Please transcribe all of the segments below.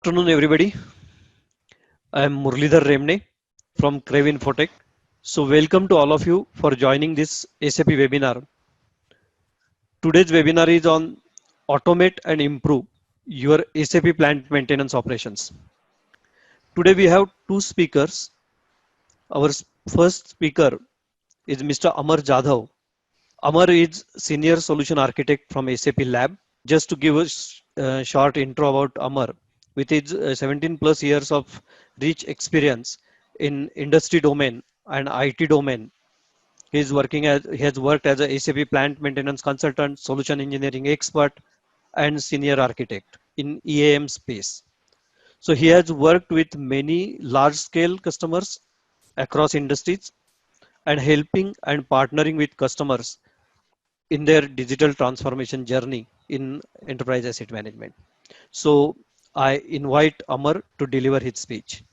Afternoon, everybody. I am Murlidhar Remne from Crave Infotech. So, welcome to all of you for joining this SAP webinar. Today's webinar is on automate and improve your SAP plant maintenance operations. Today, we have two speakers. Our first speaker is Mr. Amar Jadhav. Amar is Senior Solution Architect from SAP Lab. Just to give a short intro about Amar, with his 17 plus years of rich experience in industry domain and IT domain, he has worked as a SAP plant maintenance consultant, solution engineering expert, and senior architect in EAM space. So he has worked with many large scale customers across industries and helping and partnering with customers in their digital transformation journey in enterprise asset management. So I invite Amar to deliver his speech.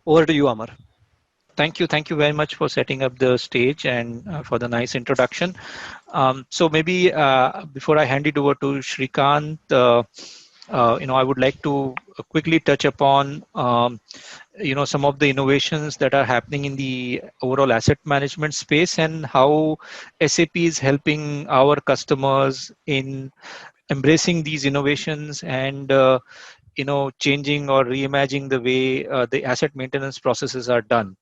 Over to you, Amar. Thank you very much for setting up the stage and for the nice introduction. So maybe before I hand it over to Shrikant, I would like to quickly touch upon, some of the innovations that are happening in the overall asset management space and how SAP is helping our customers in embracing these innovations and changing or reimagining the way the asset maintenance processes are done.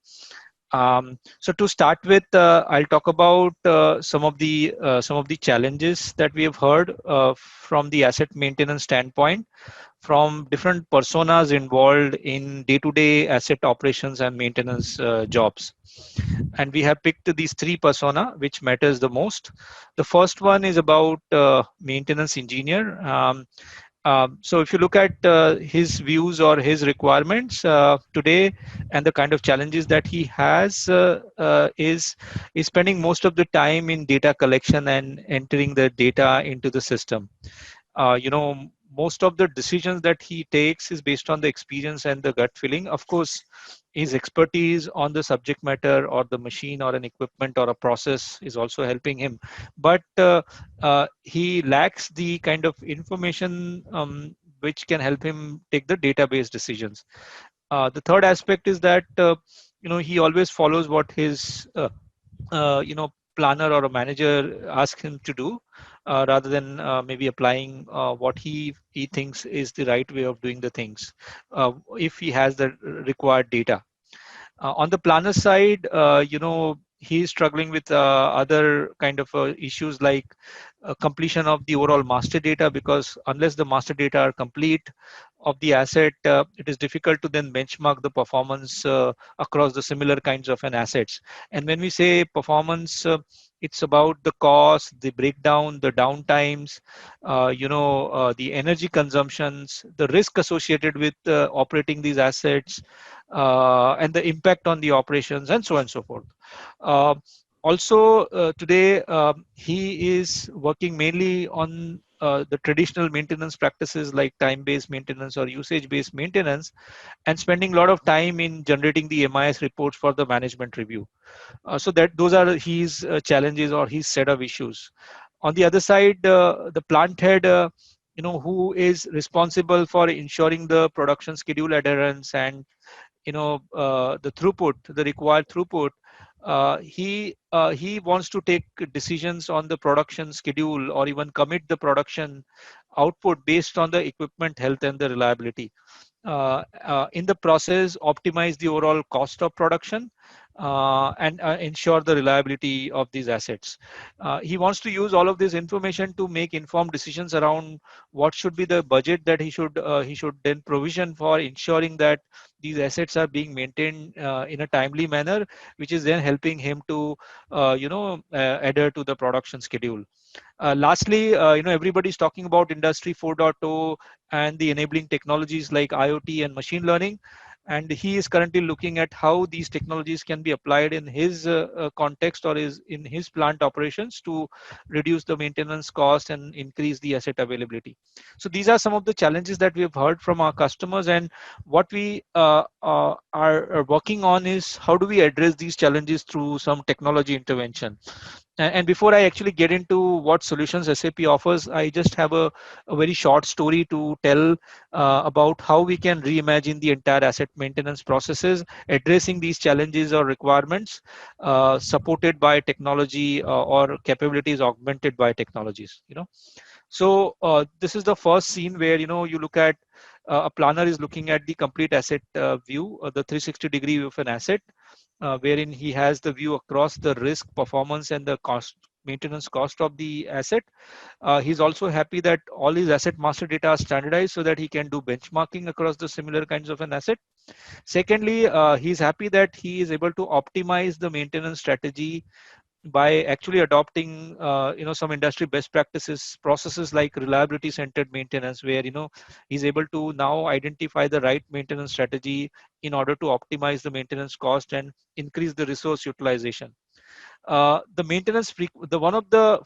So to start with, I'll talk about some of the challenges that we have heard from the asset maintenance standpoint, from different personas involved in day-to-day asset operations and maintenance jobs. And we have picked these three persona which matters the most. The first one is about maintenance engineer. So if you look at his views or his requirements today and the kind of challenges that he has is spending most of the time in data collection and entering the data into the system. Most of the decisions that he takes is based on the experience and the gut feeling. Of course, his expertise on the subject matter or the machine or an equipment or a process is also helping him. But he lacks the kind of information which can help him take the database decisions. The third aspect is that he always follows what his planner or a manager asks him to do, rather than maybe applying what he thinks is the right way of doing the things, if he has the required data. On the planner side, he's struggling with other kind of issues like completion of the overall master data, because unless the master data are complete of the asset, it is difficult to then benchmark the performance across the similar kinds of an assets. And when we say performance, it's about the cost, the breakdown, the downtimes, the energy consumptions, the risk associated with operating these assets, and the impact on the operations, and so on and so forth. Uh, Today, he is working mainly on the traditional maintenance practices like time-based maintenance or usage-based maintenance, and spending a lot of time in generating the MIS reports for the management review. So that those are his challenges or his set of issues. On the other side, the plant head, who is responsible for ensuring the production schedule adherence and the throughput, the required throughput. He wants to take decisions on the production schedule or even commit the production output based on the equipment health and the reliability. In the process, optimize the overall cost of production, and ensure the reliability of these assets. He wants to use all of this information to make informed decisions around what should be the budget that he should then provision for ensuring that these assets are being maintained in a timely manner, which is then helping him to adhere to the production schedule. Lastly, everybody's talking about Industry 4.0 and the enabling technologies like IoT and machine learning. And he is currently looking at how these technologies can be applied in his context or is in his plant operations to reduce the maintenance cost and increase the asset availability. So these are some of the challenges that we have heard from our customers, and what we are working on is how do we address these challenges through some technology intervention. And before I actually get into what solutions SAP offers, I just have a very short story to tell about how we can reimagine the entire asset maintenance processes, addressing these challenges or requirements, supported by technology or capabilities augmented by technologies. So this is the first scene where you look at a planner is looking at the complete asset view, the 360-degree view of an asset, wherein he has the view across the risk, performance, and the cost, maintenance cost of the asset. He's also happy that all his asset master data are standardized so that he can do benchmarking across the similar kinds of an asset. Secondly, he's happy that he is able to optimize the maintenance strategy by actually adopting some industry best practices, processes like reliability centered maintenance, where he's able to now identify the right maintenance strategy in order to optimize the maintenance cost and increase the resource utilization. The maintenance the one of the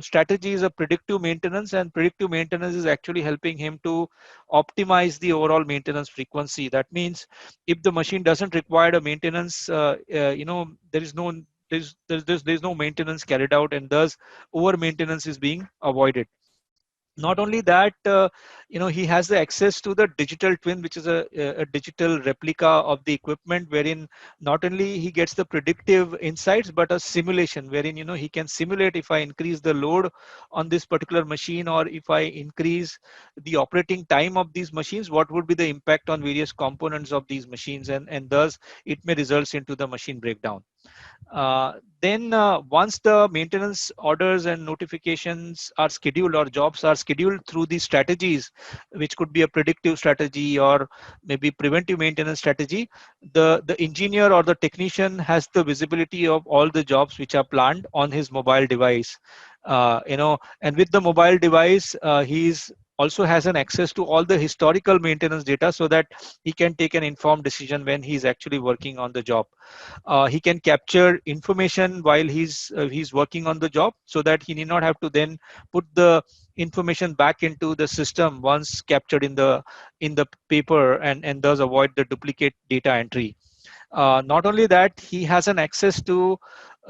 strategies of predictive maintenance, and predictive maintenance is actually helping him to optimize the overall maintenance frequency. That means if the machine doesn't require a maintenance, there is no there's no maintenance carried out, and thus over maintenance is being avoided. Not only that, he has the access to the digital twin, which is a digital replica of the equipment, wherein not only he gets the predictive insights but a simulation wherein he can simulate, if I increase the load on this particular machine, or if I increase the operating time of these machines, what would be the impact on various components of these machines, and thus it may result into the machine breakdown. Then once the maintenance orders and notifications are scheduled, or jobs are scheduled through these strategies, which could be a predictive strategy or maybe preventive maintenance strategy, the engineer or the technician has the visibility of all the jobs which are planned on his mobile device. And with the mobile device, he's also has an access to all the historical maintenance data, so that he can take an informed decision when he's actually working on the job. He can capture information while he's working on the job, so that he need not have to then put the information back into the system once captured in the paper, and thus avoid the duplicate data entry. Not only that, he has an access to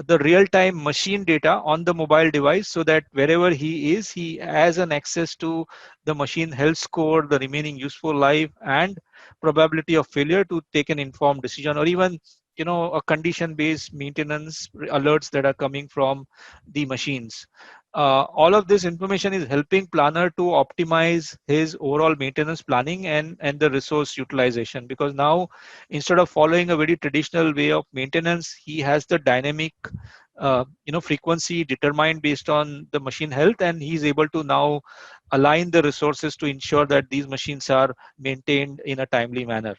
the real-time machine data on the mobile device, so that wherever he is, he has an access to the machine health score, the remaining useful life, and probability of failure to take an informed decision, or even a condition-based maintenance alerts that are coming from the machines. All of this information is helping planner to optimize his overall maintenance planning and the resource utilization, because now, instead of following a very traditional way of maintenance, he has the dynamic frequency determined based on the machine health, and he's able to now align the resources to ensure that these machines are maintained in a timely manner.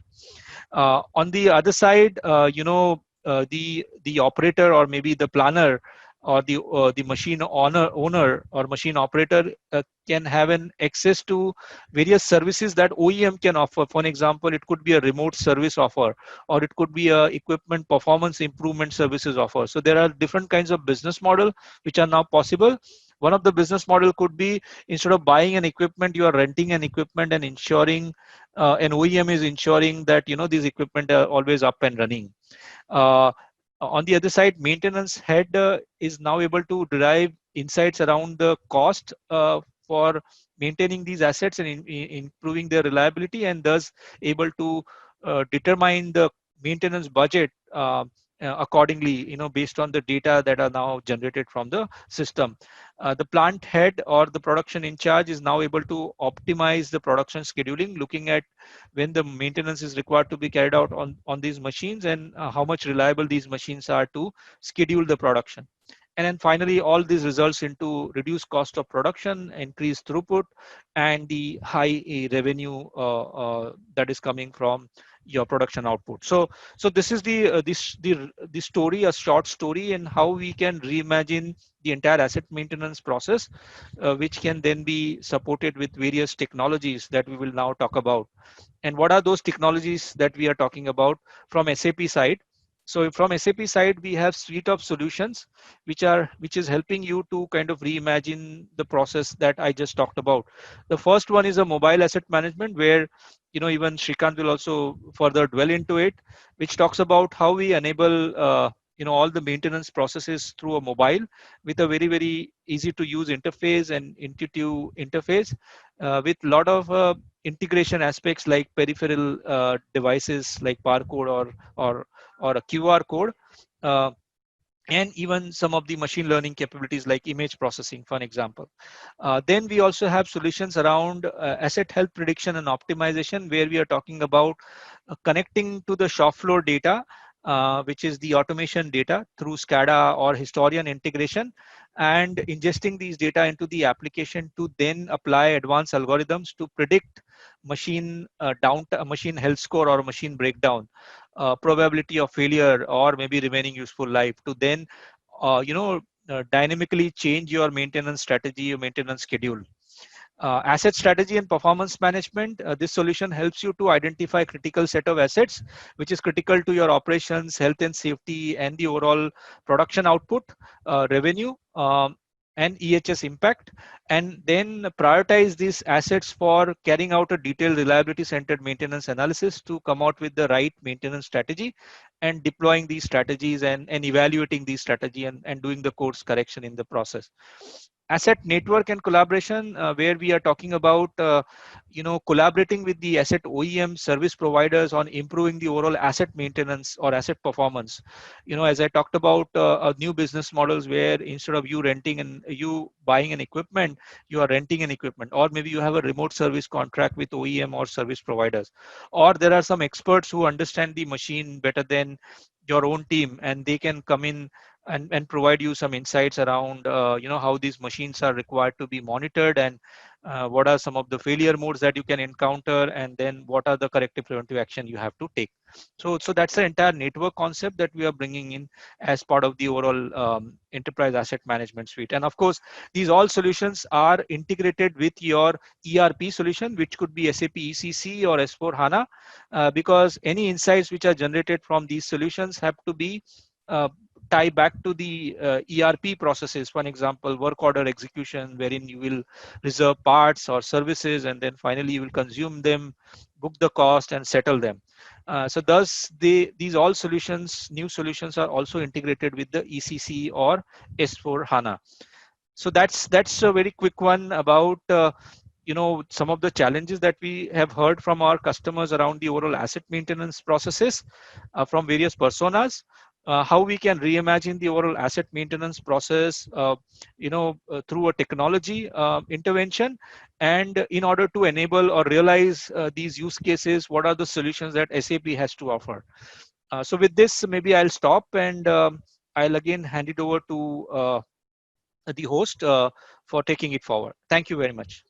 On the other side, the operator, or maybe the planner, or the machine owner or machine operator, can have an access to various services that OEM can offer. For an example, it could be a remote service offer, or it could be a equipment performance improvement services offer. So there are different kinds of business model which are now possible. One of the business model could be, instead of buying an equipment, you are renting an equipment and ensuring an OEM is ensuring that these equipment are always up and running. Uh, on the other side, maintenance head is now able to derive insights around the cost for maintaining these assets and improving their reliability, and thus able to determine the maintenance budget accordingly, based on the data that are now generated from the system. The plant head or the production in charge is now able to optimize the production scheduling, looking at when the maintenance is required to be carried out on these machines, and how much reliable these machines are to schedule the production. And then finally, all this results into reduced cost of production, increased throughput, and the high revenue that is coming from your production output. So this is the story, a short story, in how we can reimagine the entire asset maintenance process, which can then be supported with various technologies that we will now talk about. And what are those technologies that we are talking about from SAP side? So from SAP side, we have suite of solutions which is helping you to kind of reimagine the process that I just talked about. The first one is a mobile asset management, where even Shrikant will also further dwell into it, which talks about how we enable all the maintenance processes through a mobile with a very, very easy to use interface and intuitive interface with a lot of integration aspects like peripheral devices like barcode or a QR code. Uh, and even some of the machine learning capabilities like image processing, for an example. Then we also have solutions around asset health prediction and optimization, where we are talking about connecting to the shop floor data, which is the automation data through SCADA or Historian integration, and ingesting these data into the application to then apply advanced algorithms to predict machine machine health score or machine breakdown, probability of failure, or maybe remaining useful life, to then dynamically change your maintenance strategy or maintenance schedule. Asset strategy and performance management. This solution helps you to identify critical set of assets, which is critical to your operations, health and safety, and the overall production output, revenue, and EHS impact, and then prioritize these assets for carrying out a detailed reliability centered maintenance analysis to come out with the right maintenance strategy, and deploying these strategies and evaluating these strategy, and doing the course correction in the process. Asset network and collaboration, where we are talking about collaborating with the asset OEM service providers on improving the overall asset maintenance or asset performance. As I talked about new business models, where instead of you renting and you buying an equipment, you are renting an equipment, or maybe you have a remote service contract with OEM or service providers, or there are some experts who understand the machine better than your own team, and they can come in and provide you some insights around how these machines are required to be monitored, and what are some of the failure modes that you can encounter, and then what are the corrective preventive action you have to take. So that's the entire network concept that we are bringing in as part of the overall enterprise asset management suite. And of course, these all solutions are integrated with your ERP solution, which could be SAP ECC or S4 HANA, because any insights which are generated from these solutions have to be uh, tie back to the ERP processes. For example, work order execution, wherein you will reserve parts or services, and then finally you will consume them, book the cost, and settle them. So thus, these all solutions, new solutions, are also integrated with the ECC or S4 HANA. So that's a very quick one about some of the challenges that we have heard from our customers around the overall asset maintenance processes from various personas. How we can reimagine the overall asset maintenance process, through a technology intervention, and in order to enable or realize these use cases, what are the solutions that SAP has to offer. So with this, maybe I'll stop, and I'll again hand it over to the host for taking it forward. Thank you very much.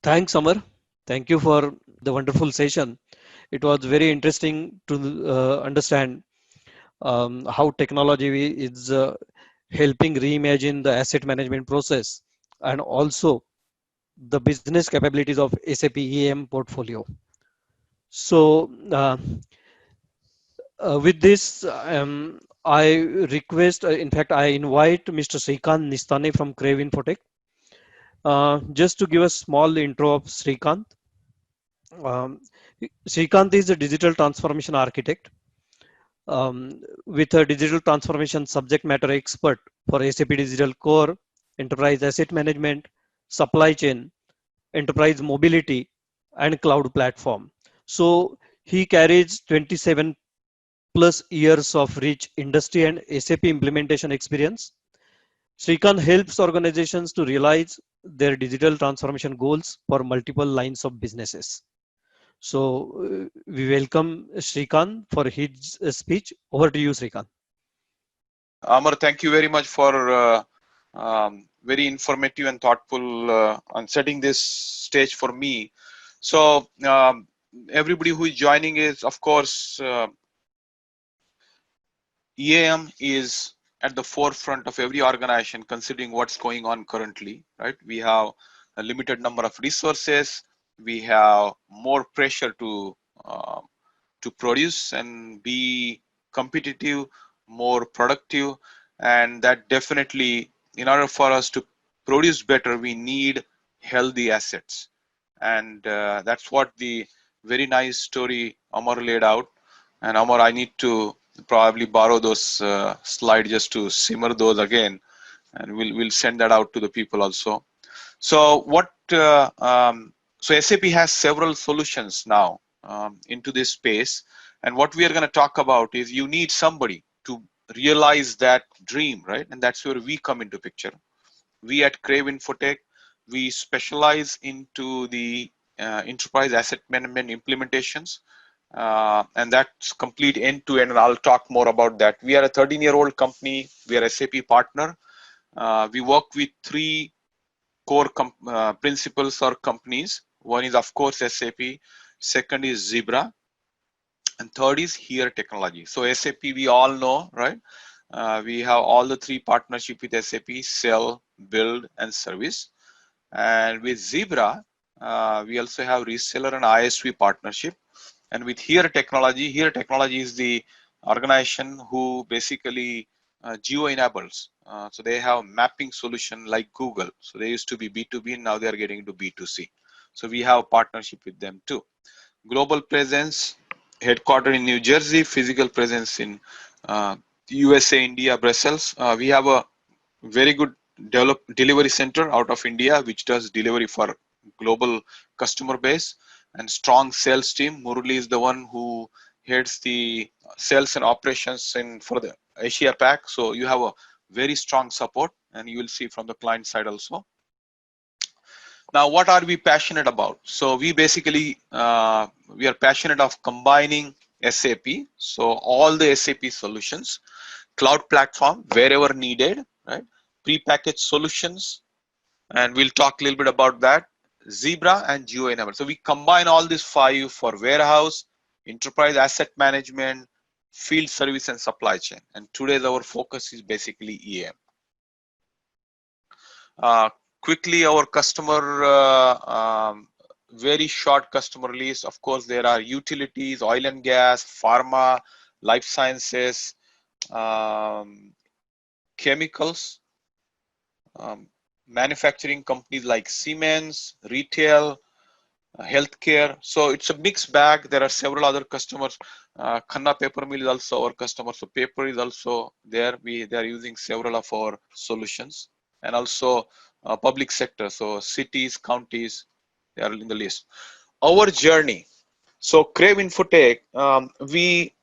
Thanks, Amar. Thank you for the wonderful session. It was very interesting to understand how technology is helping reimagine the asset management process, and also the business capabilities of SAP EAM portfolio. So, with this, I request, in fact, I invite Mr. Srikant Nistane from Crave Infotech. Just to give a small intro of Srikant. Um, Srikant is a digital transformation architect with a digital transformation subject matter expert for SAP Digital Core, Enterprise Asset Management, Supply Chain, Enterprise Mobility, and Cloud Platform. So he carries 27 plus years of rich industry and SAP implementation experience. Srikant helps organizations to realize their digital transformation goals for multiple lines of businesses. So we welcome Srikant for his speech. Over to you, Srikant. Amar, thank you very much for very informative and thoughtful on setting this stage for me. So everybody who is joining is, of course, EAM is at the forefront of every organization, considering what's going on currently, right? We have a limited number of resources. We have more pressure to produce and be competitive, more productive, and that definitely, in order for us to produce better, we need healthy assets, and that's what the very nice story Amar laid out. And Amar, I need to probably borrow those slides just to simmer those again, and we'll send that out to the people also. So so SAP has several solutions now into this space, and what we are going to talk about is you need somebody to realize that dream, right? And that's where we come into picture. We at Crave Infotech, we specialize into the enterprise asset management implementations, and that's complete end to end. And I'll talk more about that. We are a 13-year-old company. We are a SAP partner. We work with three core principles or companies. One is, of course, SAP. Second is Zebra, and third is Here Technology. So SAP, we all know, right? We have all the three partnership with SAP: sell, build, and service. And with Zebra, we also have reseller and ISV partnership. And with Here Technology is the organization who basically geo enables. So they have mapping solution like Google. So they used to be B2B, and now they are getting into B2C. So we have a partnership with them too. Global presence, headquartered in New Jersey, physical presence in USA, India, Brussels. We have a very good delivery center out of India, which does delivery for global customer base, and strong sales team. Murali is the one who heads the sales and operations for the Asia Pac. So you have a very strong support, and you will see from the client side also. Now, what are we passionate about? So we basically, we are passionate of combining SAP. So all the SAP solutions, cloud platform wherever needed, right? Prepackaged solutions, and we'll talk a little bit about that. Zebra and Geo Enable. So we combine all these five for warehouse, enterprise asset management, field service, and supply chain. And today our focus is basically EM. Quickly, our customer, very short customer list. Of course, there are utilities, oil and gas, pharma, life sciences, chemicals, manufacturing companies like Siemens, retail, healthcare. So it's a mixed bag. There are several other customers. Khanna Paper Mill is also our customer. So paper is also there. They are using several of our solutions, and also public sector. So cities, counties, they are in the list. Our journey. So Crave Infotech, we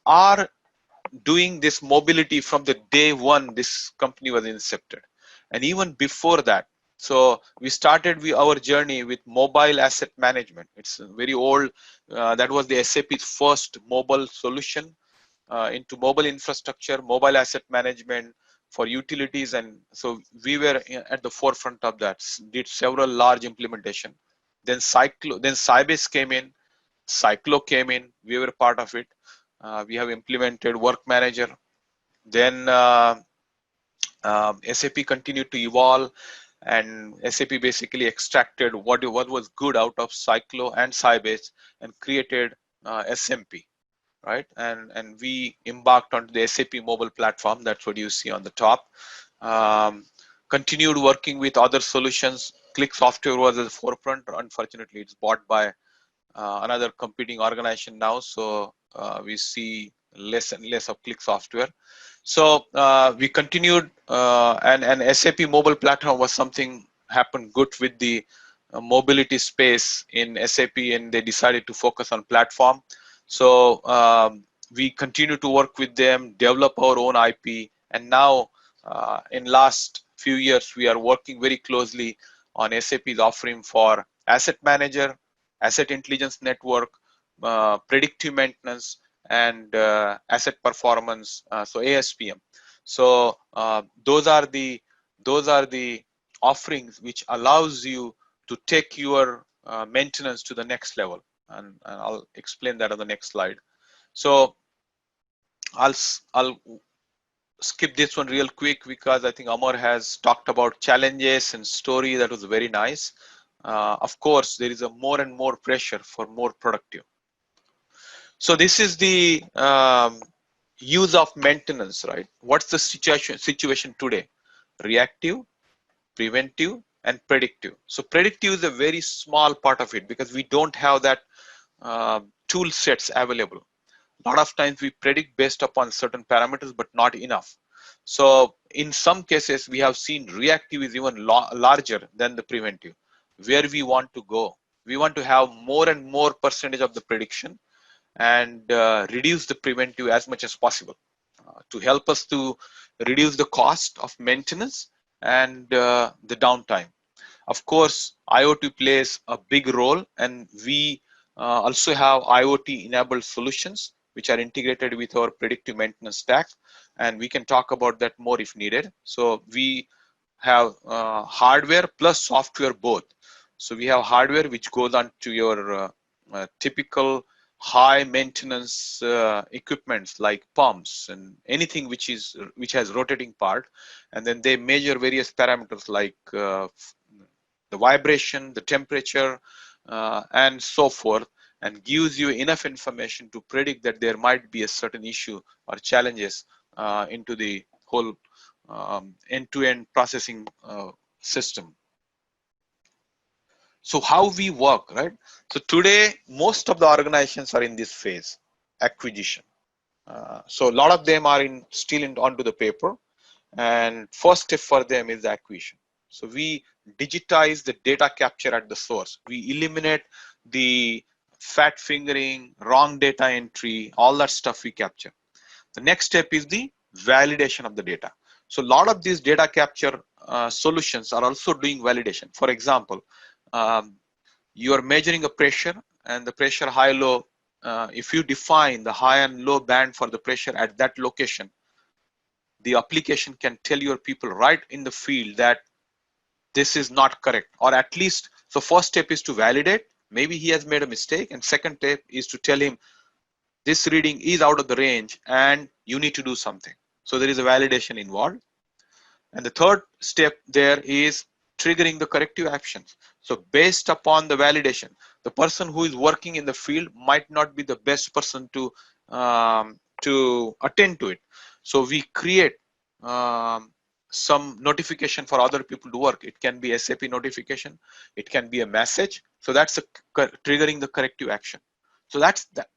are doing this mobility from the day one this company was incepted, and even before that. So we started our journey with mobile asset management. It's very old. That was the SAP's first mobile solution into mobile infrastructure, mobile asset management for utilities, and so we were at the forefront of that. Did several large implementation. Then Sybase came in, Cyclo came in. We were part of it. We have implemented Work Manager. Then SAP continued to evolve, and SAP basically extracted what was good out of Cyclo and Sybase and created SMP, right? And we embarked onto the SAP mobile platform. That's what you see on the top. Continued working with other solutions. Click Software was at the forefront. Unfortunately, it's bought by another competing organization now. So we see less and less of Click Software. So we continued, and SAP mobile platform was something happened good with the mobility space in SAP, and they decided to focus on platform. So we continue to work with them, develop our own IP, and now in last few years we are working very closely on SAP's offering for asset manager, asset intelligence network, predictive maintenance, and asset performance, so ASPM. So those are the offerings which allows you to take your maintenance to the next level, and I'll explain that on the next slide. So I'll skip this one real quick because I think Amar has talked about challenges and story. That was very nice. Of course, there is a more and more pressure for more productive. So this is the use of maintenance, right? What's the situation today? Reactive, preventive, and predictive. So predictive is a very small part of it because we don't have that tool sets available. A lot of times we predict based upon certain parameters, but not enough. So in some cases, we have seen reactive is even larger than the preventive. Where we want to go, we want to have more and more percentage of the prediction and reduce the preventive as much as possible to help us to reduce the cost of maintenance and the downtime. Of course, IoT plays a big role, and we also have IoT enabled solutions which are integrated with our predictive maintenance stack, and we can talk about that more if needed. So we have hardware plus software both. So we have hardware which goes on to your typical high maintenance equipments like pumps and anything which has rotating part, and then they measure various parameters like the vibration, the temperature, and so forth, and gives you enough information to predict that there might be a certain issue or challenges into the whole end-to-end processing system. So how we work, right? So today, most of the organizations are in this phase, acquisition. So a lot of them are still onto the paper, and first step for them is the acquisition. So we digitize the data capture at the source. We eliminate the fat fingering, wrong data entry, all that stuff we capture. The next step is the validation of the data. So a lot of these data capture solutions are also doing validation. For example, you are measuring a pressure and the pressure high low. If you define the high and low band for the pressure at that location, the application can tell your people right in the field that this is not correct, or at least, so first step is to validate, maybe he has made a mistake, and second step is to tell him this reading is out of the range and you need to do something. So there is a validation involved. And the third step there is triggering the corrective actions. So based upon the validation, the person who is working in the field might not be the best person to attend to it. So we create some notification for other people to work. It can be SAP notification, it can be a message. So that's triggering the corrective action. So that's that.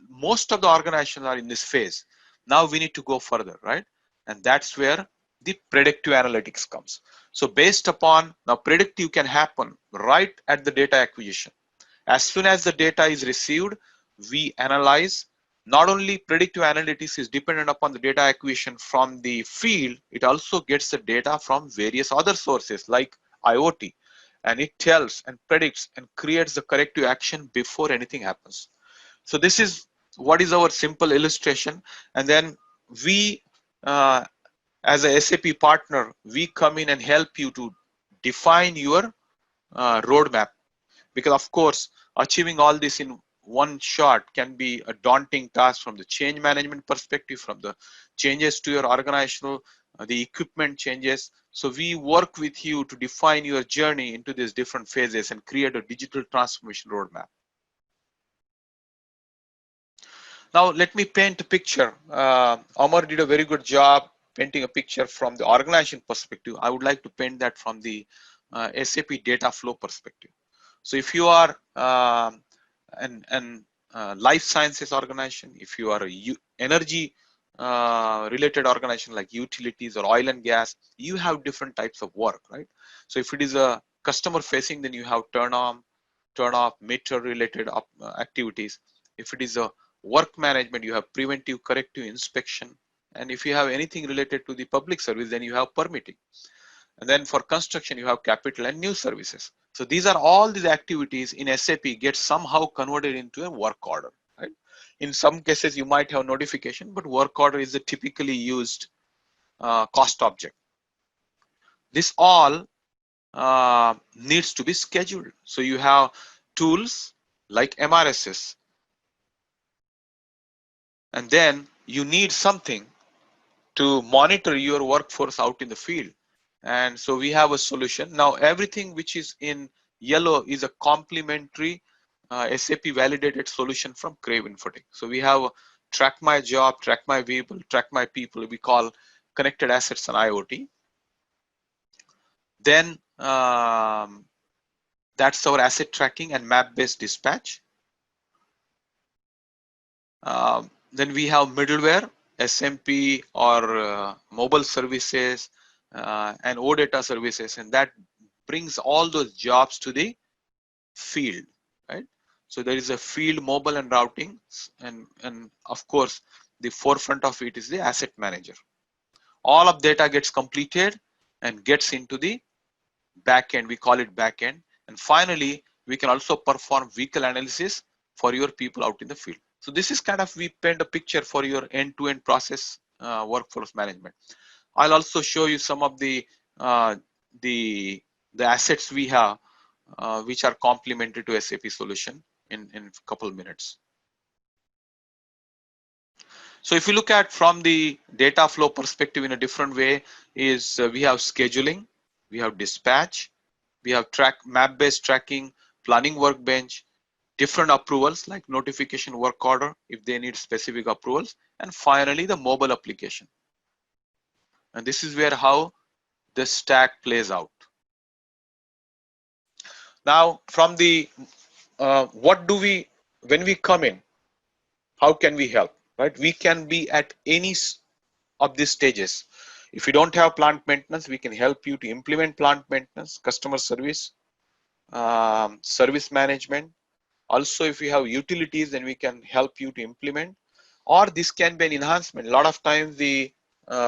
Most of the organizations are in this phase. Now we need to go further, right? And that's where the predictive analytics comes. So based upon, now predictive can happen right at the data acquisition. As soon as the data is received, we analyze. Not only predictive analytics is dependent upon the data acquisition from the field, it also gets the data from various other sources like IoT, and it tells and predicts and creates the corrective action before anything happens. So this is what is our simple illustration. And then we, as a SAP partner, we come in and help you to define your roadmap. Because of course, achieving all this in one shot can be a daunting task from the change management perspective, from the changes to your organizational, the equipment changes. So we work with you to define your journey into these different phases and create a digital transformation roadmap. Now, let me paint a picture. Amar did a very good job painting a picture from the organization perspective. I would like to paint that from the SAP data flow perspective. So if you are an life sciences organization, if you are a energy related organization like utilities or oil and gas, you have different types of work, right? So if it is a customer facing, then you have turn on, turn off, meter related activities. If it is a work management, you have preventive, corrective, inspection. And if you have anything related to the public service, then you have permitting. And then for construction, you have capital and new services. So these are all these activities in SAP get somehow converted into a work order, right? In some cases, you might have notification, but work order is a typically used cost object. This all needs to be scheduled. So you have tools like MRSs, and then you need something to monitor your workforce out in the field. And so we have a solution. Now everything which is in yellow is a complementary SAP validated solution from Crave Infotech. So we have track my job, track my vehicle, track my people, we call connected assets and IoT. Then that's our asset tracking and map based dispatch. Then we have middleware, SMP or mobile services and OData services, and that brings all those jobs to the field, right? So there is a field mobile and routing, and of course the forefront of it is the asset manager. All of data gets completed and gets into the back end. We call it back end. And finally, we can also perform vehicle analysis for your people out in the field. So this is kind of, we paint a picture for your end-to-end process workforce management. I'll also show you some of uh, the assets we have which are complementary to SAP solution in a couple minutes. So if you look at from the data flow perspective in a different way, is we have scheduling, we have dispatch, we have map-based tracking, planning workbench, different approvals like notification work order if they need specific approvals, and finally the mobile application. And this is where how the stack plays out. Now from the what do we, when we come in, how can we help, right? We can be at any of these stages. If you don't have plant maintenance, we can help you to implement plant maintenance, customer service, service management. Also, if you have utilities, then we can help you to implement, or this can be an enhancement. A lot of times the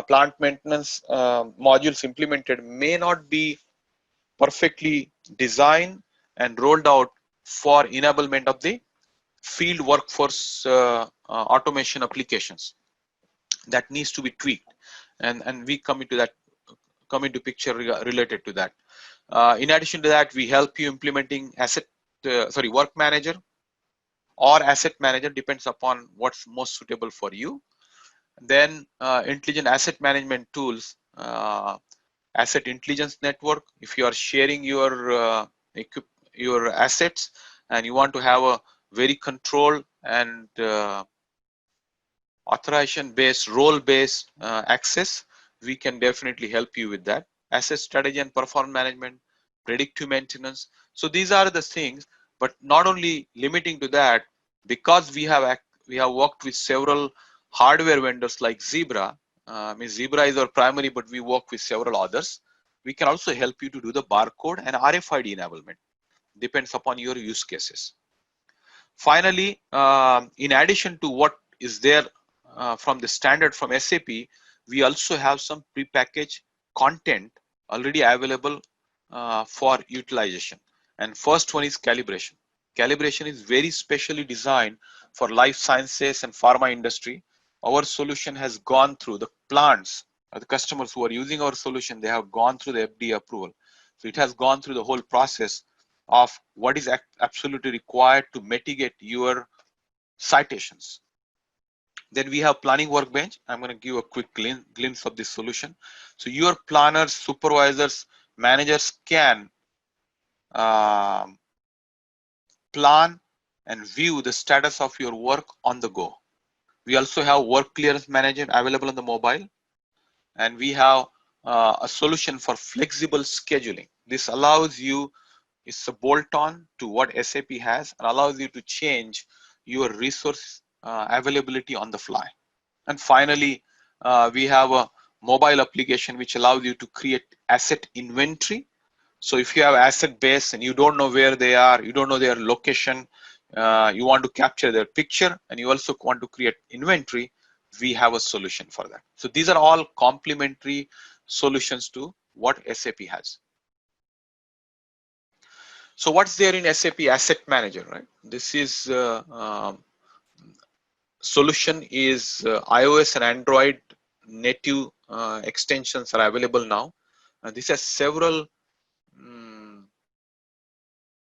plant maintenance modules implemented may not be perfectly designed and rolled out for enablement of the field workforce automation applications. That needs to be tweaked, and we come into picture related to that. In addition to that, we help you implementing work manager or asset manager, depends upon what's most suitable for you. Then intelligent asset management tools, asset intelligence network. If you are sharing your assets and you want to have a very controlled and authorization based, role based access, we can definitely help you with that. Asset strategy and performance management, predictive maintenance. So these are the things, but not only limiting to that, because we have worked with several hardware vendors like Zebra. Zebra is our primary, but we work with several others. We can also help you to do the barcode and RFID enablement. Depends upon your use cases. Finally, in addition to what is there from the standard from SAP, we also have some prepackaged content already available for utilization. And first one is calibration. Calibration is very specially designed for life sciences and pharma industry. Our solution has gone through the plants, the customers who are using our solution, they have gone through the FDA approval. So it has gone through the whole process of what is absolutely required to mitigate your citations. Then we have planning workbench. I'm going to give a quick glimpse of this solution. So your planners, supervisors, managers can plan and view the status of your work on the go. We also have work clearance manager available on the mobile, and we have a solution for flexible scheduling. This allows you, it's a bolt-on to what SAP has, and allows you to change your resource availability on the fly. And finally, we have a mobile application which allows you to create asset inventory. So if you have asset base and you don't know where they are, you don't know their location, you want to capture their picture, and you also want to create inventory, we have a solution for that. So these are all complementary solutions to what SAP has. So what's there in SAP Asset Manager, right? This is solution is iOS and Android native extensions are available now. This has several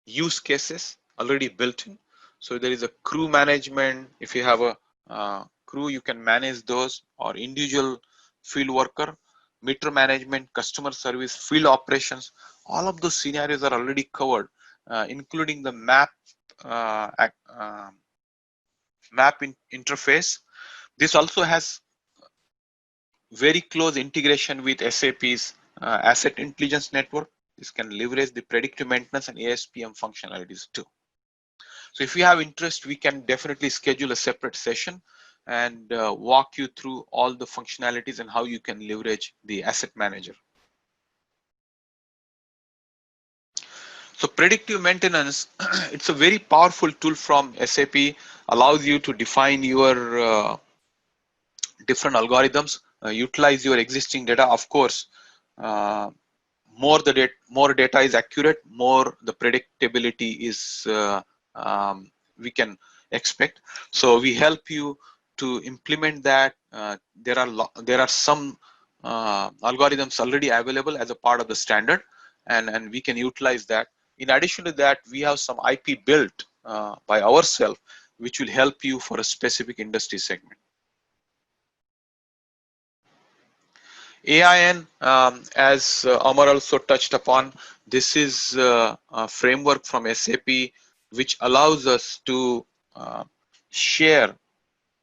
use cases already built in. So there is a crew management. If you have a crew, you can manage those, or individual field worker, meter management, customer service, field operations. All of those scenarios are already covered, including the map interface. This also has very close integration with SAP's Asset Intelligence Network. This can leverage the predictive maintenance and ASPM functionalities too. So if you have interest, we can definitely schedule a separate session and walk you through all the functionalities and how you can leverage the asset manager. So predictive maintenance, it's a very powerful tool from SAP, allows you to define your different algorithms, utilize your existing data. Of course, more data is accurate, more the predictability is we can expect. So we help you to implement that. There are some algorithms already available as a part of the standard, and we can utilize that. In addition to that, we have some IP built by ourselves, which will help you for a specific industry segment. AIN, as Amar also touched upon, this is a framework from SAP which allows us to share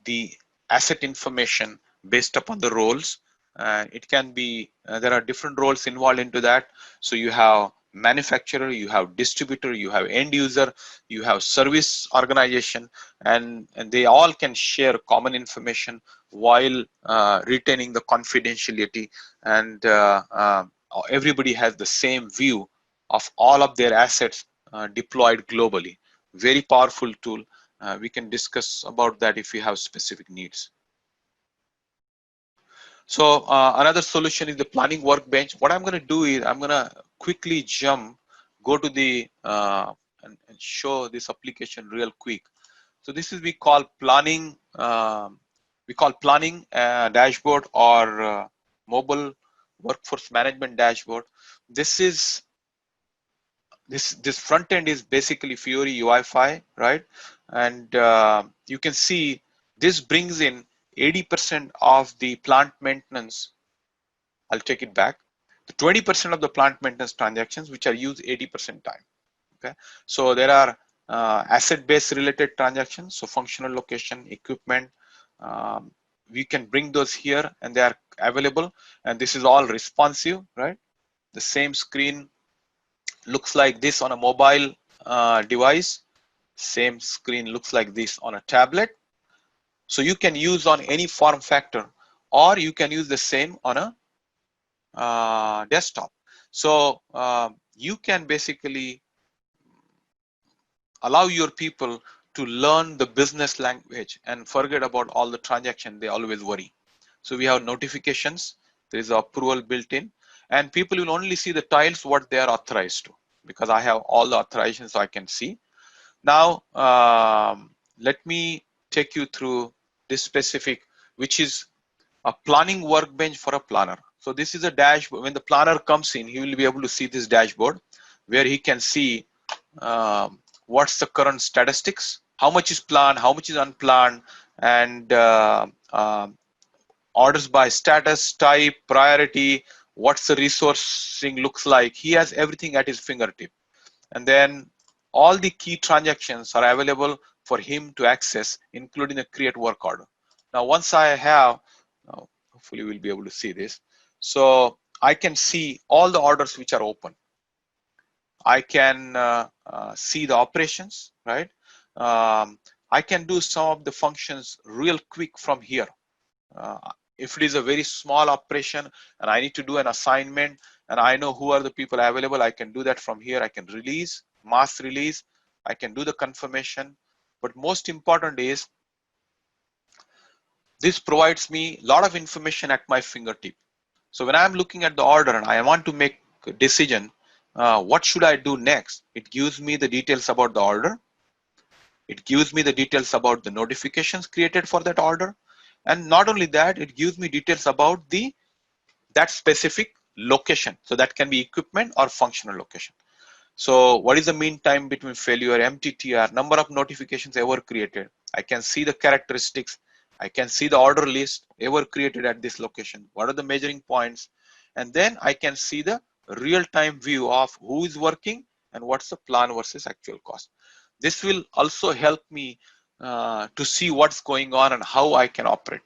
the asset information based upon the roles. It can be, there are different roles involved into that. So you have manufacturer, you have distributor, you have end user, you have service organization, and they all can share common information while retaining the confidentiality, and everybody has the same view of all of their assets deployed globally. Very powerful tool. We can discuss about that if you have specific needs. So another solution is the planning workbench. What I'm going to do is I'm going to quickly go to the and show this application real quick. So this is we call planning dashboard, or mobile workforce management dashboard. This front end is basically Fiori UI5, right? And you can see this brings in 80% of the plant maintenance. I'll take it back. The 20% of the plant maintenance transactions which are used 80% time. Okay, so there are asset-based related transactions, so functional location, equipment. We can bring those here, and they are available. And this is all responsive, right? The same screen looks like this on a mobile device. Same screen looks like this on a tablet. So you can use on any form factor, or you can use the same on a desktop. So you can basically allow your people to learn the business language and forget about all the transaction they always worry. So we have notifications, there is approval built in, and people will only see the tiles what they are authorized to, because I have all the authorizations so I can see. Now let me take you through this specific, which is a planning workbench for a planner. So this is a dashboard. When the planner comes in, he will be able to see this dashboard where he can see what's the current statistics, how much is planned, how much is unplanned, and orders by status, type, priority, what's the resourcing looks like. He has everything at his fingertip. And then all the key transactions are available for him to access, including the create work order. Now, once I have, hopefully we'll be able to see this. So I can see all the orders which are open. I can see the operations, right? I can do some of the functions real quick from here. If it is a very small operation and I need to do an assignment and I know who are the people available, I can do that from here. I can release, mass release, I can do the confirmation. But most important is, this provides me a lot of information at my fingertip. So when I'm looking at the order and I want to make a decision, what should I do next? It gives me the details about the order. It gives me the details about the notifications created for that order. And not only that, it gives me details about that specific location. So that can be equipment or functional location. So what is the mean time between failure, MTTR, number of notifications ever created? I can see the characteristics. I can see the order list ever created at this location. What are the measuring points? And then I can see the real-time view of who is working and what's the plan versus actual cost. This will also help me to see what's going on and how I can operate.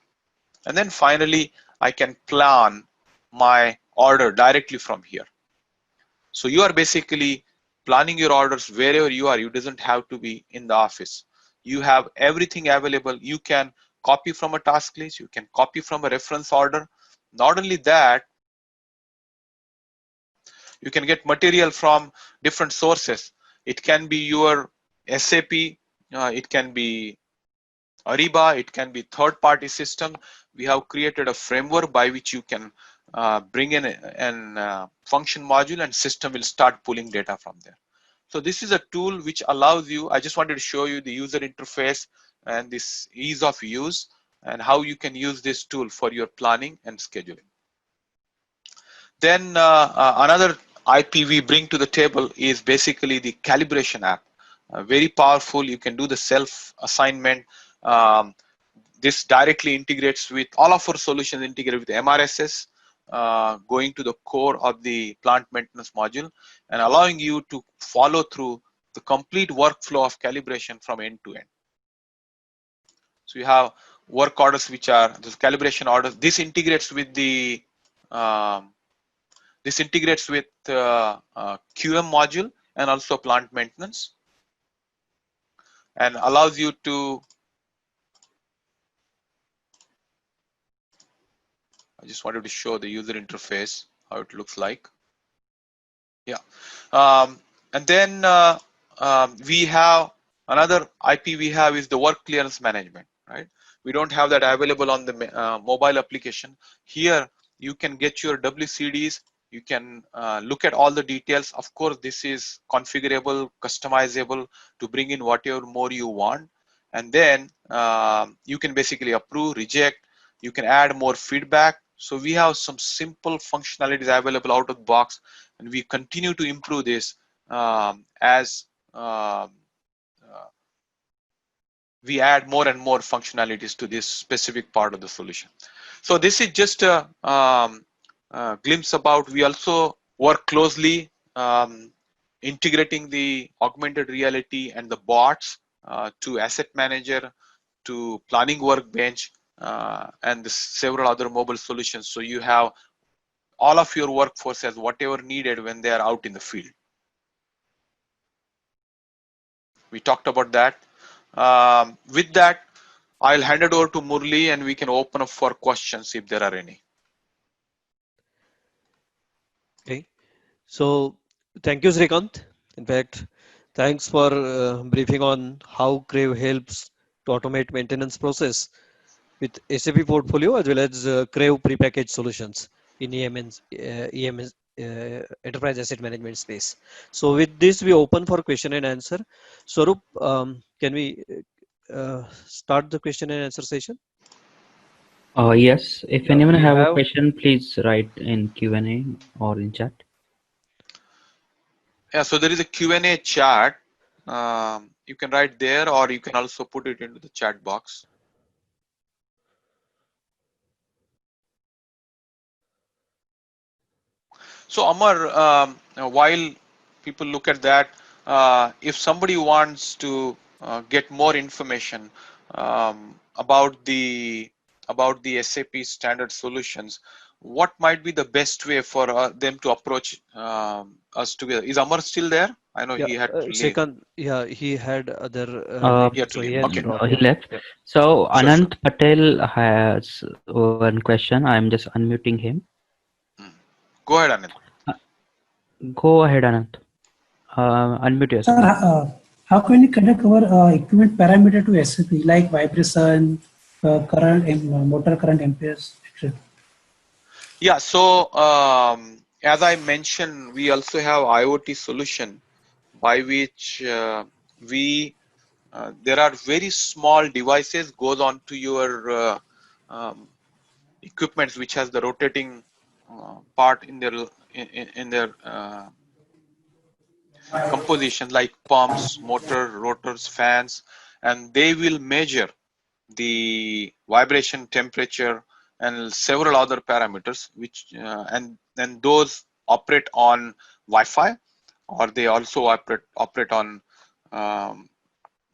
And then finally, I can plan my order directly from here. So you are basically planning your orders wherever you are. You doesn't have to be in the office. You have everything available. You can copy from a task list, you can copy from a reference order. Not only that, you can get material from different sources. It can be your SAP, it can be Ariba, it can be third-party system. We have created a framework by which you can bring in an function module and system will start pulling data from there. So this is a tool which allows you, I just wanted to show you the user interface and this ease of use and how you can use this tool for your planning and scheduling. Then another IP we bring to the table is basically the calibration app. Very powerful, you can do the self-assignment. This directly integrates with all of our solutions, integrated with MRSS, going to the core of the plant maintenance module and allowing you to follow through the complete workflow of calibration from end to end. So you have work orders, which are the calibration orders. This integrates with the QM module and also plant maintenance, and allows you to. I just wanted to show the user interface, how it looks like. Yeah, and then we have another IP we have is the work clearance management, right? We don't have that available on the mobile application. Here you can get your WCDs, you can look at all the details. Of course, this is configurable, customizable to bring in whatever more you want. And then you can basically approve, reject, you can add more feedback. So we have some simple functionalities available out of the box, and we continue to improve this as we add more and more functionalities to this specific part of the solution. So this is just a glimpse about. We also work closely integrating the augmented reality and the bots to asset manager, to planning workbench, and several other mobile solutions. So you have all of your workforce as whatever needed when they are out in the field. We talked about that. With that, I'll hand it over to Murli and we can open up for questions if there are any. Okay, so thank you, Srikant. In fact, thanks for briefing on how Crave helps to automate maintenance process with SAP portfolio as well as Crave prepackaged solutions in EMS enterprise asset management space. So with this, we open for question and answer. Swarup, can we start the question and answer session? Yes, if anyone have a question, please write in Q&A or in chat. Yeah, so there is a Q&A chat. You can write there, or you can also put it into the chat box. So Amar, while people look at that, if somebody wants to get more information about the SAP standard solutions, what might be the best way for them to approach us together? Is Amar still there? I know he had to leave. Srikant, yeah, he had other. So he Okay. dropped. He left. Yeah. So Sure, Anant Patel has one question. I'm just unmuting him. Go ahead, Anand. Go ahead, Anant. Unmute yourself. Sir, how can we connect our equipment parameter to SAP like vibration, current, motor current amperes, etc.? Yeah, so as I mentioned, we also have IoT solution by which there are very small devices goes on to your equipments which has the rotating part in their composition, like pumps, motor, rotors, fans, and they will measure the vibration, temperature, and several other parameters, which and then those operate on Wi-Fi, or they also operate on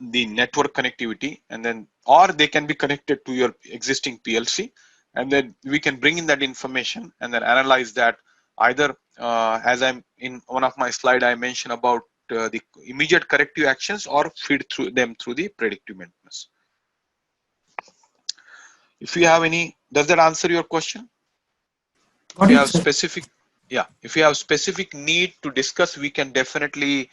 the network connectivity, and then or they can be connected to your existing PLC, and then we can bring in that information and then analyze that either as I'm in one of my slide I mentioned about the immediate corrective actions or feed through them through the predictive maintenance. If you have any, does that answer your question? If Got you it, have sir. specific, yeah, if you have specific need to discuss, we can definitely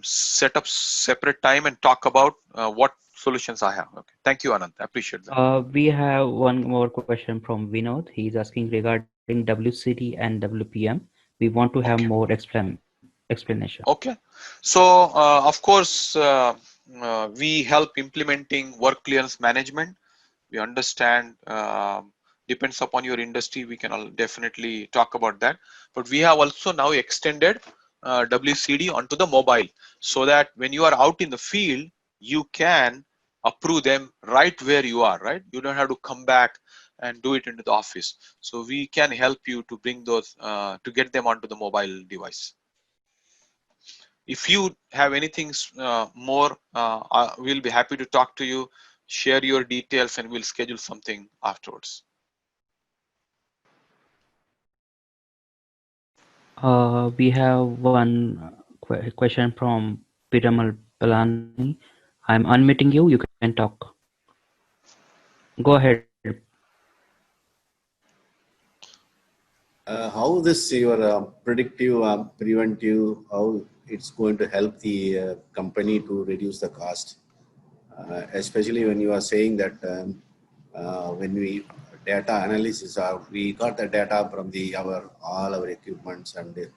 set up separate time and talk about what solutions I have. Okay, thank you, Anand. I appreciate that. We have one more question from Vinod. He's asking regarding WCD and WPM. We want to have Okay. more explanation. Okay, so of course we help implementing work clearance management. We understand, depends upon your industry, we can definitely talk about that, but we have also now extended WCD onto the mobile, so that when you are out in the field you can approve them right where you are, right? You don't have to come back and do it into the office. So we can help you to bring those to get them onto the mobile device. If you have anything more, we'll be happy to talk to you, share your details, and we'll schedule something afterwards. We have one question from Piramal Palani. I'm unmuting you. You can talk. Go ahead. How this your predictive, preventive, how it's going to help the company to reduce the cost, especially when you are saying that when we data analysis, we got the data from all our equipments and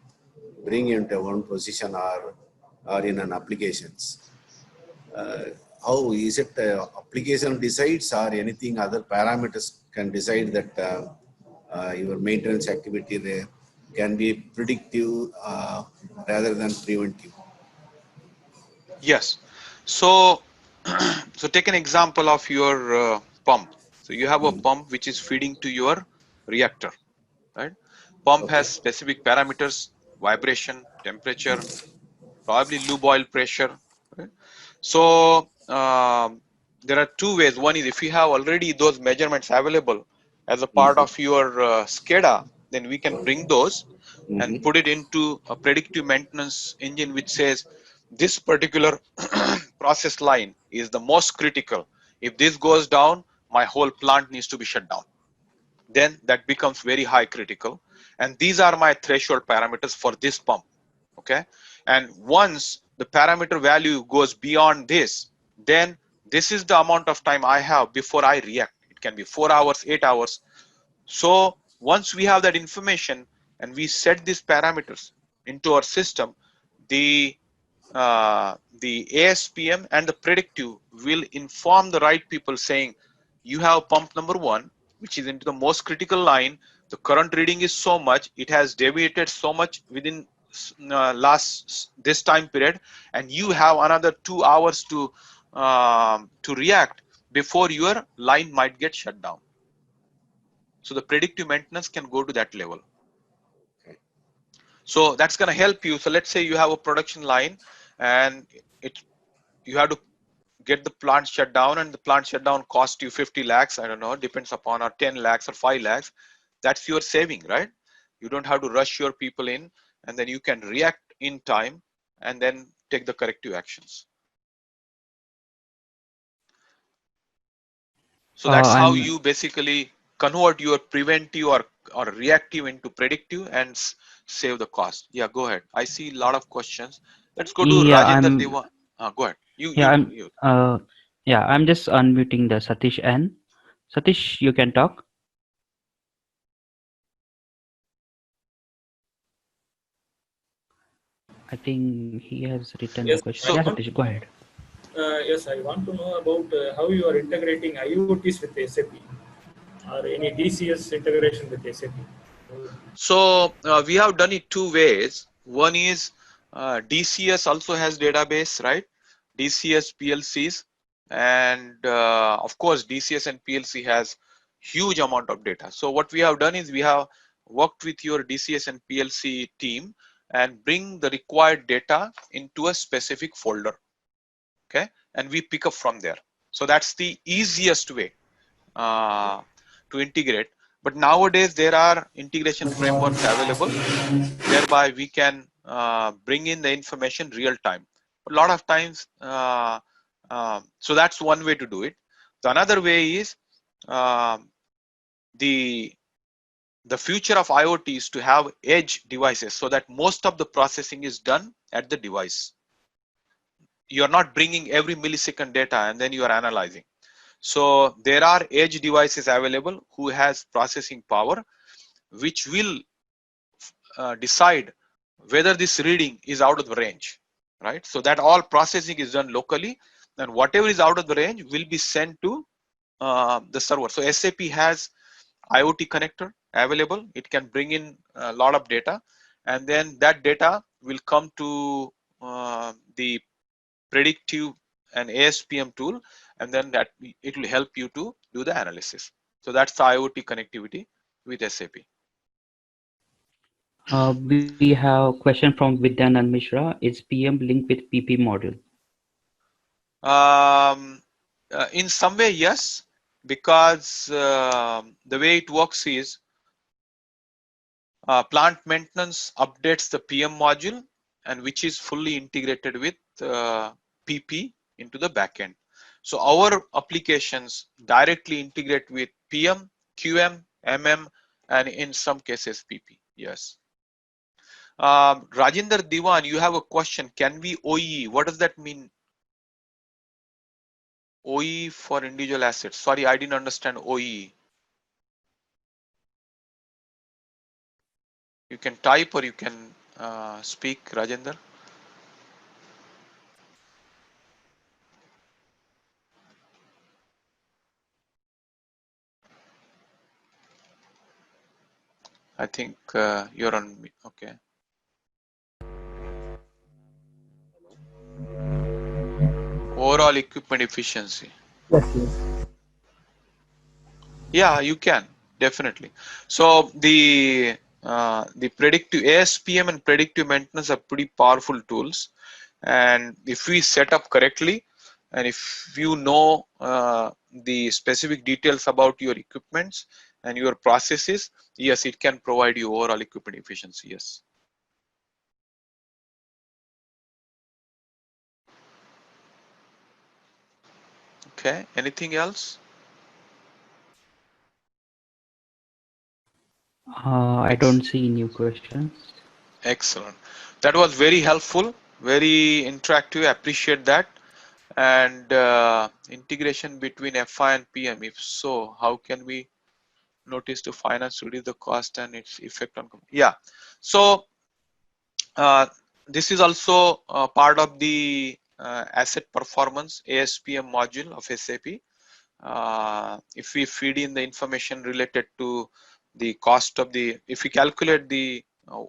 bring into one position or in an applications. How is it application decides or anything other parameters can decide that your maintenance activity there can be predictive rather than preventive? Yes. So, so take an example of your pump. So you have a pump which is feeding to your reactor, right? Pump Okay. has specific parameters: vibration, temperature, probably lube oil pressure, right? So there are two ways. One is if you have already those measurements available as a part of your SCADA, then we can bring those and put it into a predictive maintenance engine which says this particular process line is the most critical. If this goes down, my whole plant needs to be shut down. Then that becomes very high critical. And these are my threshold parameters for this pump. Okay. And once the parameter value goes beyond this, then this is the amount of time I have before I react. It can be 4 hours, 8 hours. So once we have that information and we set these parameters into our system, the ASPM and the predictive will inform the right people saying, you have pump number 1, which is into the most critical line. The current reading is so much, it has deviated so much within this time period, and you have another 2 hours to react before your line might get shut down. So the predictive maintenance can go to that level. Okay. So that's going to help you. So let's say you have a production line and you have to get the plant shut down, and the plant shutdown cost you 50 lakhs, I don't know, depends upon, or 10 lakhs or 5 lakhs. That's your saving, right? You don't have to rush your people in, and then you can react in time and then take the corrective actions. So that's how you basically convert your preventive or reactive into predictive and save the cost. Yeah, go ahead. I see a lot of questions. Let's go to Rajendra Deva. Go ahead. I'm just unmuting the Satish N. Satish, you can talk. I think he has written the question. Yeah, Satish, go ahead. Yes, I want to know about how you are integrating IoTs with SAP or any DCS integration with SAP. So we have done it two ways. One is DCS also has database, right? DCS PLCs, and of course DCS and PLC has huge amount of data. So what we have done is we have worked with your DCS and PLC team and bring the required data into a specific folder. Okay, and we pick up from there. So that's the easiest way to integrate. But nowadays there are integration frameworks available whereby we can bring in the information real time. A lot of times, so that's one way to do it. The another way is the future of IoT is to have edge devices so that most of the processing is done at the device. You're not bringing every millisecond data and then you are analyzing. So there are edge devices available who has processing power, which will decide whether this reading is out of the range, right? So that all processing is done locally, and whatever is out of the range will be sent to the server. So SAP has IoT connector available. It can bring in a lot of data, and then that data will come to the predictive and ASPM tool, and then that it will help you to do the analysis. So that's the IoT connectivity with SAP. We have a question from Vidyanand Mishra. Is PM linked with PP module? In some way, yes, because the way it works is plant maintenance updates the PM module, and which is fully integrated with PP into the backend. So our applications directly integrate with PM, QM, MM, and in some cases PP. Yes. Rajinder Diwan, you have a question. Can we OE? What does that mean? OE for individual assets. Sorry, I didn't understand OE. You can type or you can speak, Rajendra. I think you're on. Okay. Overall equipment efficiency. Yes. Yeah, you can definitely. So the predictive ASPM and predictive maintenance are pretty powerful tools, and if we set up correctly, and if you know the specific details about your equipments and your processes, yes, it can provide you overall equipment efficiency. Yes. Okay. Anything else? I don't see new questions. Excellent. That was very helpful, very interactive. I appreciate that. And integration between FI and PM. If so, how can we notice to finance reduce the cost and its effect on? Yeah. So this is also part of the asset performance ASPM module of SAP. If we feed in the information related to the cost of the, if we calculate the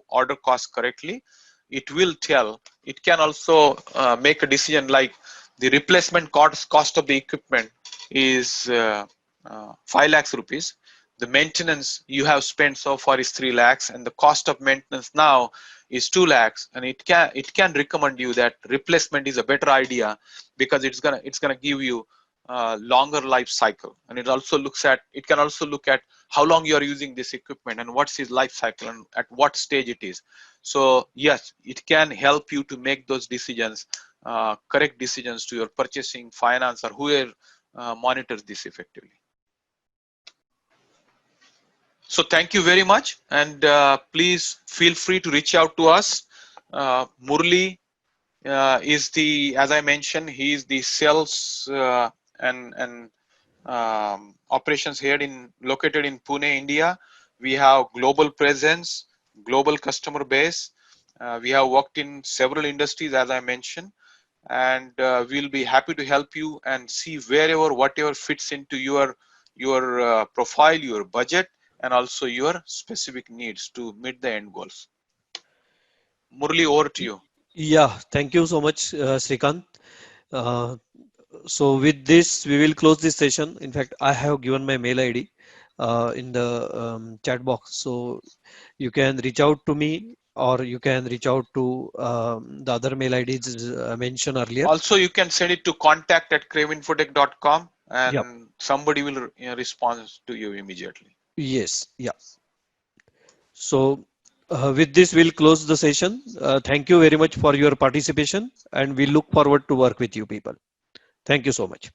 order cost correctly, it will tell. It can also make a decision like the replacement cost of the equipment is 5 lakhs rupees. The maintenance you have spent so far is 3 lakhs, and the cost of maintenance now is 2 lakhs. And it can recommend you that replacement is a better idea because it's gonna give you longer life cycle. And it can also look at how long you are using this equipment and what's its life cycle and at what stage it is. So yes, it can help you to make those decisions, correct decisions to your purchasing, finance, or whoever monitors this effectively. So thank you very much, and please feel free to reach out to us. Murli is the, as I mentioned, he is the sales and operations head located in Pune, India. We have global presence, global customer base. We have worked in several industries, as I mentioned, and we'll be happy to help you and see whatever fits into your profile, your budget, and also your specific needs to meet the end goals. Murli, over to you. Yeah, thank you so much, Srikanth. Uh, so with this, we will close this session. In fact, I have given my mail ID in the chat box. So you can reach out to me, or you can reach out to the other mail IDs mentioned earlier. Also, you can send it to contact@craveinfotech.com, and Yep. somebody will respond to you immediately. Yes, yeah. So with this, we'll close the session. Thank you very much for your participation, and we look forward to work with you people. Thank you so much.